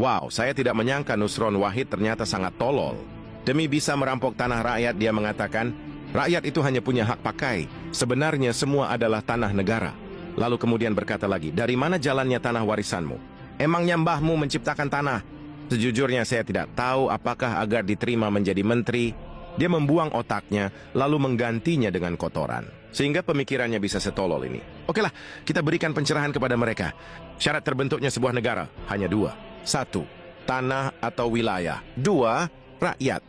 Wow, saya tidak menyangka Nusron Wahid ternyata sangat tolol. Demi bisa merampok tanah rakyat, dia mengatakan, rakyat itu hanya punya hak pakai. Sebenarnya semua adalah tanah negara. Lalu kemudian berkata lagi, dari mana jalannya tanah warisanmu? Emangnya mbahmu menciptakan tanah? Sejujurnya saya tidak tahu apakah agar diterima menjadi menteri, dia membuang otaknya lalu menggantinya dengan kotoran. Sehingga pemikirannya bisa setolol ini. Okelah, kita berikan pencerahan kepada mereka. Syarat terbentuknya sebuah negara hanya dua. 1. Tanah atau wilayah. 2. Rakyat.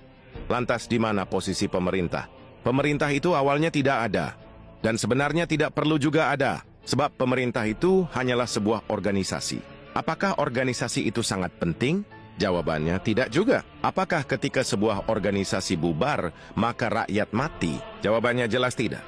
Lantas di mana posisi pemerintah? Pemerintah itu awalnya tidak ada. Dan sebenarnya tidak perlu juga ada. Sebab pemerintah itu hanyalah sebuah organisasi. Apakah organisasi itu sangat penting? Jawabannya tidak juga. Apakah ketika sebuah organisasi bubar, maka rakyat mati? Jawabannya jelas tidak.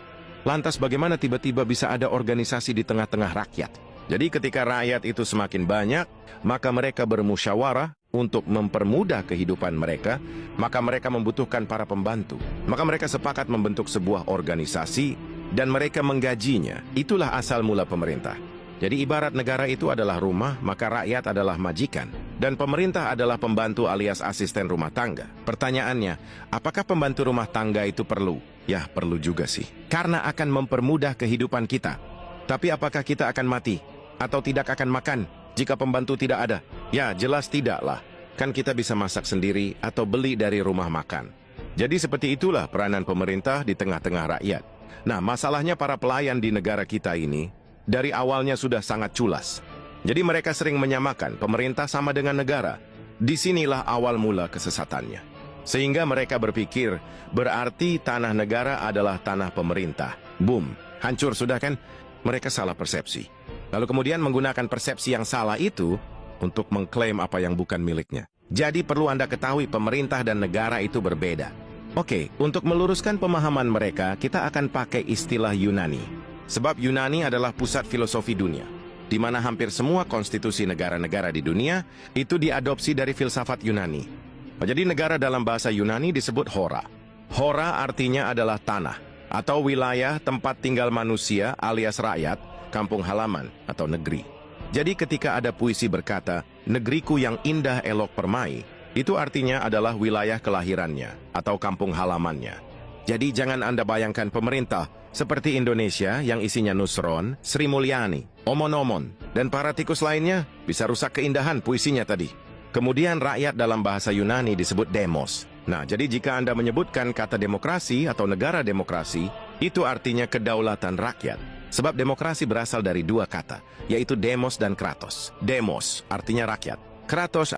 Lantas bagaimana tiba-tiba bisa ada organisasi di tengah-tengah rakyat? Jadi ketika rakyat itu semakin banyak, maka mereka bermusyawarah untuk mempermudah kehidupan mereka, maka mereka membutuhkan para pembantu. Maka mereka sepakat membentuk sebuah organisasi dan mereka menggajinya. Itulah asal mula pemerintah. Jadi ibarat negara itu adalah rumah, maka rakyat adalah majikan. Dan pemerintah adalah pembantu alias asisten rumah tangga. Pertanyaannya, apakah pembantu rumah tangga itu perlu? Ya, perlu juga sih. Karena akan mempermudah kehidupan kita. Tapi apakah kita akan mati? Atau tidak akan makan jika pembantu tidak ada? Ya, jelas tidaklah. Kan kita bisa masak sendiri atau beli dari rumah makan. Jadi seperti itulah peranan pemerintah di tengah-tengah rakyat. Nah, masalahnya para pelayan di negara kita ini dari awalnya sudah sangat culas. Jadi mereka sering menyamakan pemerintah sama dengan negara. Disinilah awal mula kesesatannya. Sehingga mereka berpikir, berarti tanah negara adalah tanah pemerintah. Boom, hancur sudah kan? Mereka salah persepsi. Lalu kemudian menggunakan persepsi yang salah itu untuk mengklaim apa yang bukan miliknya. Jadi perlu Anda ketahui pemerintah dan negara itu berbeda. Oke, untuk meluruskan pemahaman mereka, kita akan pakai istilah Yunani. Sebab Yunani adalah pusat filosofi dunia, di mana hampir semua konstitusi negara-negara di dunia itu diadopsi dari filsafat Yunani. Jadi negara dalam bahasa Yunani disebut hora. Hora artinya adalah tanah, atau wilayah tempat tinggal manusia alias rakyat, kampung halaman atau negeri. Jadi ketika ada puisi berkata, negeriku yang indah elok permai, itu artinya adalah wilayah kelahirannya atau kampung halamannya. Jadi jangan Anda bayangkan pemerintah seperti Indonesia yang isinya Nusron, Sri Mulyani, Omon-Omon, dan para tikus lainnya bisa rusak keindahan puisinya tadi. Kemudian rakyat dalam bahasa Yunani disebut demos. Nah, jadi jika Anda menyebutkan kata demokrasi atau negara demokrasi, itu artinya kedaulatan rakyat. Sebab demokrasi berasal dari dua kata, yaitu demos dan kratos. Demos artinya rakyat. Kratos